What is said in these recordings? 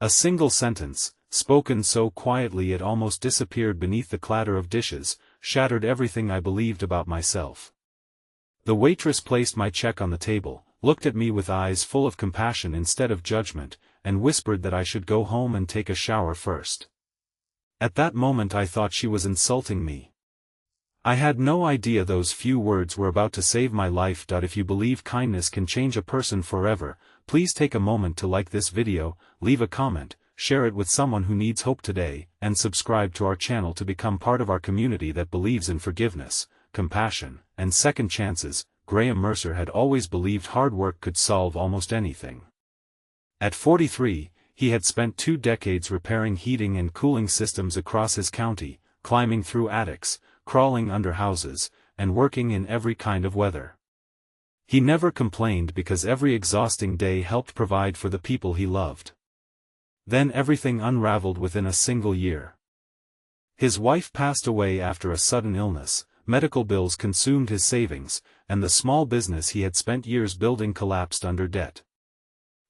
A single sentence, spoken so quietly it almost disappeared beneath the clatter of dishes, shattered everything I believed about myself. The waitress placed my check on the table, looked at me with eyes full of compassion instead of judgment, and whispered that I should go home and take a shower first. At that moment I thought she was insulting me. I had no idea those few words were about to save my life. If you believe kindness can change a person forever, please take a moment to like this video, leave a comment, share it with someone who needs hope today, and subscribe to our channel to become part of our community that believes in forgiveness, compassion, and second chances. Graham Mercer had always believed hard work could solve almost anything. At 43, he had spent 2 decades repairing heating and cooling systems across his county, climbing through attics, crawling under houses, and working in every kind of weather. He never complained because every exhausting day helped provide for the people he loved. Then everything unraveled within a single year. His wife passed away after a sudden illness, medical bills consumed his savings, and the small business he had spent years building collapsed under debt.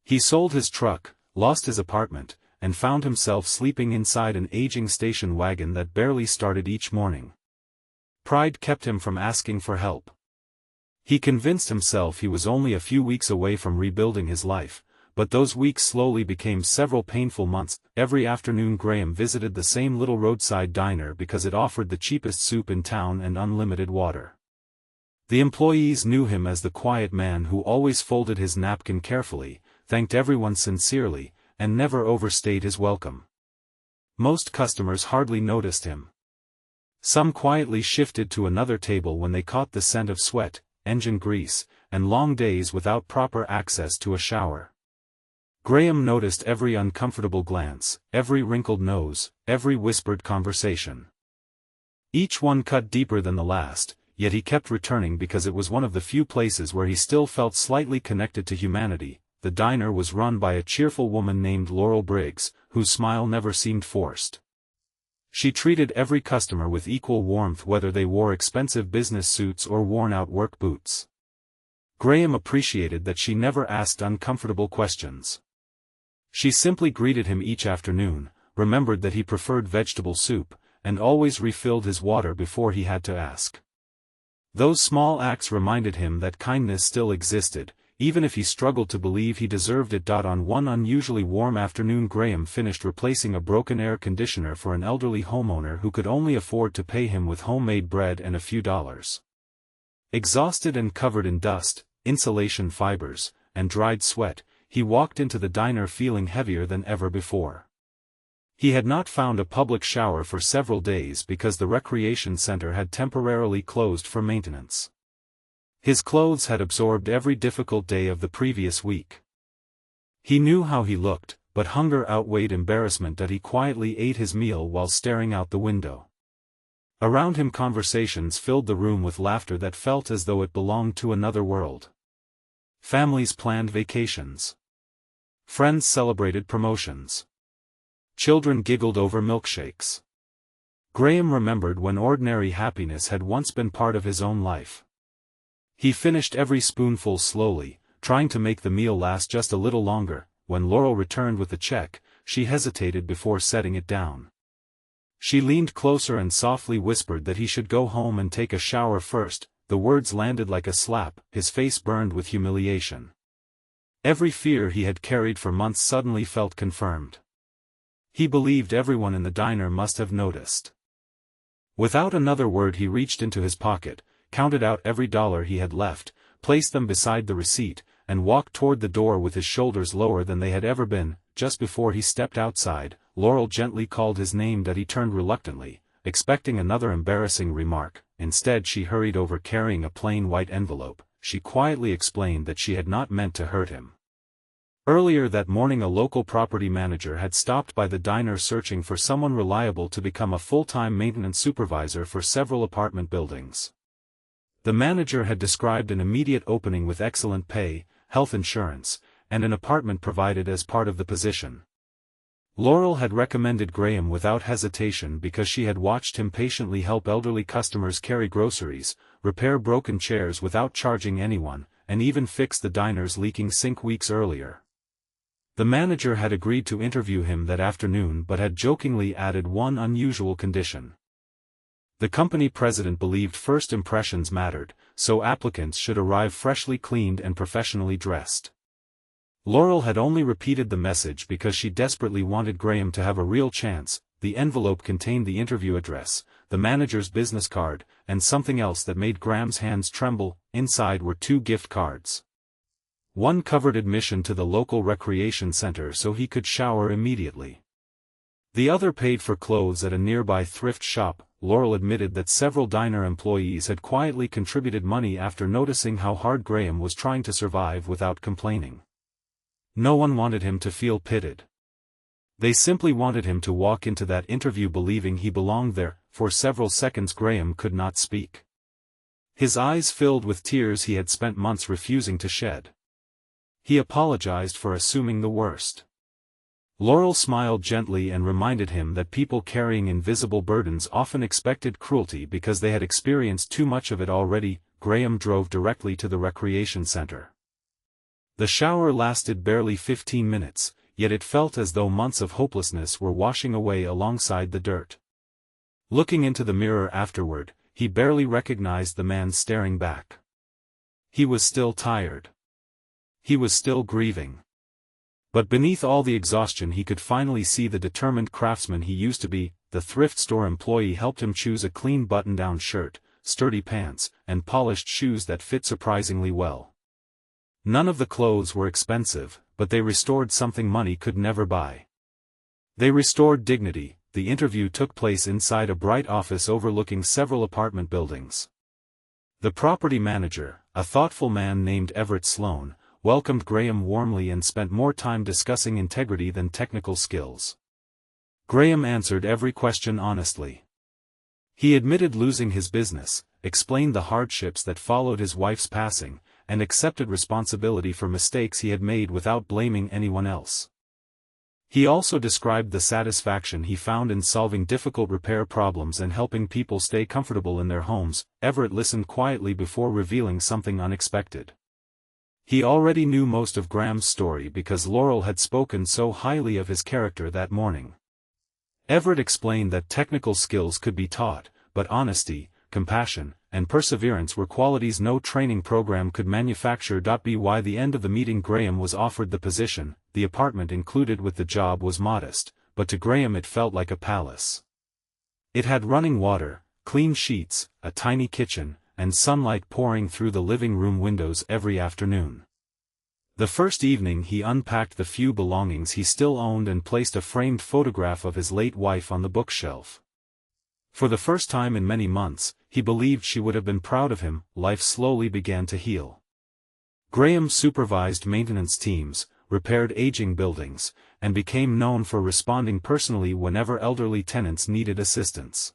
He sold his truck, lost his apartment, and found himself sleeping inside an aging station wagon that barely started each morning. Pride kept him from asking for help. He convinced himself he was only a few weeks away from rebuilding his life, but those weeks slowly became several painful months. Every afternoon Graham visited the same little roadside diner because it offered the cheapest soup in town and unlimited water. The employees knew him as the quiet man who always folded his napkin carefully, thanked everyone sincerely, and never overstayed his welcome. Most customers hardly noticed him. Some quietly shifted to another table when they caught the scent of sweat, engine grease, and long days without proper access to a shower. Graham noticed every uncomfortable glance, every wrinkled nose, every whispered conversation. Each one cut deeper than the last, yet he kept returning because it was one of the few places where he still felt slightly connected to humanity. The diner was run by a cheerful woman named Laurel, whose smile never seemed forced. She treated every customer with equal warmth whether they wore expensive business suits or worn-out work boots. Graham appreciated that she never asked uncomfortable questions. She simply greeted him each afternoon, remembered that he preferred vegetable soup, and always refilled his water before he had to ask. Those small acts reminded him that kindness still existed, even if he struggled to believe he deserved it. On one unusually warm afternoon Graham finished replacing a broken air conditioner for an elderly homeowner who could only afford to pay him with homemade bread and a few dollars. Exhausted and covered in dust, insulation fibers, and dried sweat, he walked into the diner feeling heavier than ever before. He had not found a public shower for several days because the recreation center had temporarily closed for maintenance. His clothes had absorbed every difficult day of the previous week. He knew how he looked, but hunger outweighed embarrassment. He quietly ate his meal while staring out the window. Around him conversations filled the room with laughter that felt as though it belonged to another world. Families planned vacations. Friends celebrated promotions. Children giggled over milkshakes. Graham remembered when ordinary happiness had once been part of his own life. He finished every spoonful slowly, trying to make the meal last just a little longer. When Laurel returned with the check, she hesitated before setting it down. She leaned closer and softly whispered that he should go home and take a shower first. The words landed like a slap. His face burned with humiliation. Every fear he had carried for months suddenly felt confirmed. He believed everyone in the diner must have noticed. Without another word he reached into his pocket, counted out every dollar he had left, placed them beside the receipt, and walked toward the door with his shoulders lower than they had ever been. Just before he stepped outside, Laurel gently called his name. He turned reluctantly, expecting another embarrassing remark. Instead she hurried over carrying a plain white envelope. She quietly explained that she had not meant to hurt him. Earlier that morning a local property manager had stopped by the diner searching for someone reliable to become a full-time maintenance supervisor for several apartment buildings. The manager had described an immediate opening with excellent pay, health insurance, and an apartment provided as part of the position. Laurel had recommended Graham without hesitation because she had watched him patiently help elderly customers carry groceries, repair broken chairs without charging anyone, and even fix the diner's leaking sink weeks earlier. The manager had agreed to interview him that afternoon but had jokingly added one unusual condition. The company president believed first impressions mattered, so applicants should arrive freshly cleaned and professionally dressed. Laurel had only repeated the message because she desperately wanted Graham to have a real chance. The envelope contained the interview address, the manager's business card, and something else that made Graham's hands tremble. Inside were 2 gift cards. One covered admission to the local recreation center so he could shower immediately. The other paid for clothes at a nearby thrift shop. Laurel admitted that several diner employees had quietly contributed money after noticing how hard Graham was trying to survive without complaining. No one wanted him to feel pitied. They simply wanted him to walk into that interview believing he belonged there. For several seconds Graham could not speak. His eyes filled with tears he had spent months refusing to shed. He apologized for assuming the worst. Laurel smiled gently and reminded him that people carrying invisible burdens often expected cruelty because they had experienced too much of it already. Graham drove directly to the recreation center. The shower lasted barely 15 minutes, yet it felt as though months of hopelessness were washing away alongside the dirt. Looking into the mirror afterward, he barely recognized the man staring back. He was still tired. He was still grieving. But beneath all the exhaustion he could finally see the determined craftsman he used to be. The thrift store employee helped him choose a clean button-down shirt, sturdy pants, and polished shoes that fit surprisingly well. None of the clothes were expensive, but they restored something money could never buy. They restored dignity. The interview took place inside a bright office overlooking several apartment buildings. The property manager, a thoughtful man named Everett Sloan, welcomed Graham warmly and spent more time discussing integrity than technical skills. Graham answered every question honestly. He admitted losing his business, explained the hardships that followed his wife's passing, and accepted responsibility for mistakes he had made without blaming anyone else. He also described the satisfaction he found in solving difficult repair problems and helping people stay comfortable in their homes. Everett listened quietly before revealing something unexpected. He already knew most of Graham's story because Laurel had spoken so highly of his character that morning. Everett explained that technical skills could be taught, but honesty, compassion, and perseverance were qualities no training program could manufacture. By the end of the meeting Graham was offered the position. The apartment included with the job was modest, but to Graham it felt like a palace. It had running water, clean sheets, a tiny kitchen, and sunlight pouring through the living room windows every afternoon. The first evening he unpacked the few belongings he still owned and placed a framed photograph of his late wife on the bookshelf. For the first time in many months, he believed she would have been proud of him. Life slowly began to heal. Graham supervised maintenance teams, repaired aging buildings, and became known for responding personally whenever elderly tenants needed assistance.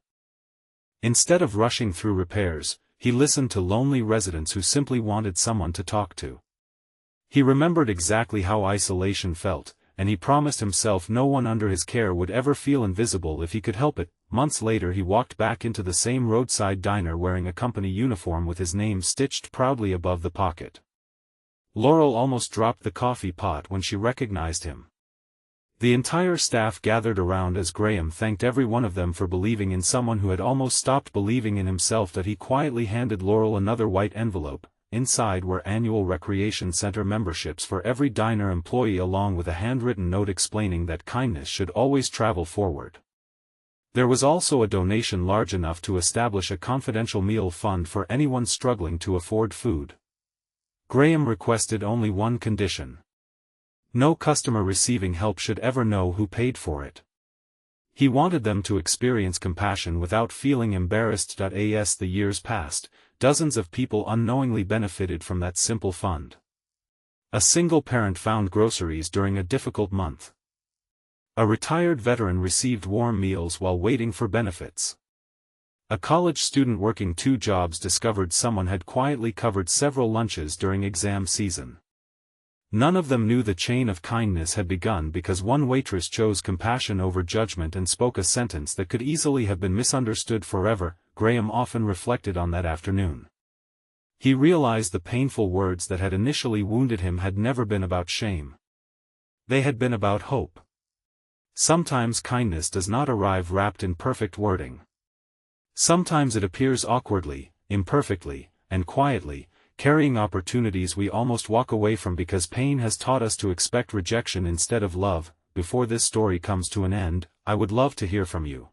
Instead of rushing through repairs, he listened to lonely residents who simply wanted someone to talk to. He remembered exactly how isolation felt, and he promised himself no one under his care would ever feel invisible if he could help it. Months later he walked back into the same roadside diner wearing a company uniform with his name stitched proudly above the pocket. Laurel almost dropped the coffee pot when she recognized him. The entire staff gathered around as Graham thanked every one of them for believing in someone who had almost stopped believing in himself. He quietly handed Laurel another white envelope. Inside were annual recreation center memberships for every diner employee along with a handwritten note explaining that kindness should always travel forward. There was also a donation large enough to establish a confidential meal fund for anyone struggling to afford food. Graham requested only one condition. No customer receiving help should ever know who paid for it. He wanted them to experience compassion without feeling embarrassed. As the years passed, dozens of people unknowingly benefited from that simple fund. A single parent found groceries during a difficult month. A retired veteran received warm meals while waiting for benefits. A college student working 2 jobs discovered someone had quietly covered several lunches during exam season. None of them knew the chain of kindness had begun because one waitress chose compassion over judgment and spoke a sentence that could easily have been misunderstood forever. Graham often reflected on that afternoon. He realized the painful words that had initially wounded him had never been about shame. They had been about hope. Sometimes kindness does not arrive wrapped in perfect wording. Sometimes it appears awkwardly, imperfectly, and quietly, carrying opportunities we almost walk away from because pain has taught us to expect rejection instead of love. Before this story comes to an end, I would love to hear from you.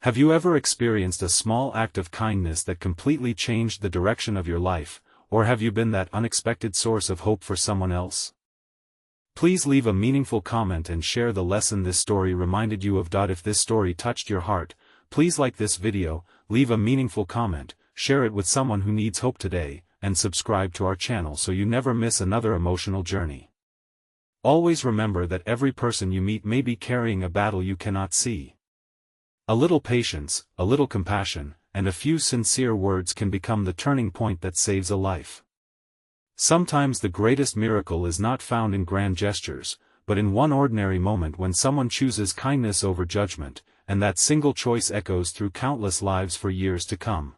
Have you ever experienced a small act of kindness that completely changed the direction of your life, or have you been that unexpected source of hope for someone else? Please leave a meaningful comment and share the lesson this story reminded you of. If this story touched your heart, please like this video, leave a meaningful comment, share it with someone who needs hope today, and subscribe to our channel so you never miss another emotional journey. Always remember that every person you meet may be carrying a battle you cannot see. A little patience, a little compassion, and a few sincere words can become the turning point that saves a life. Sometimes the greatest miracle is not found in grand gestures, but in one ordinary moment when someone chooses kindness over judgment, and that single choice echoes through countless lives for years to come.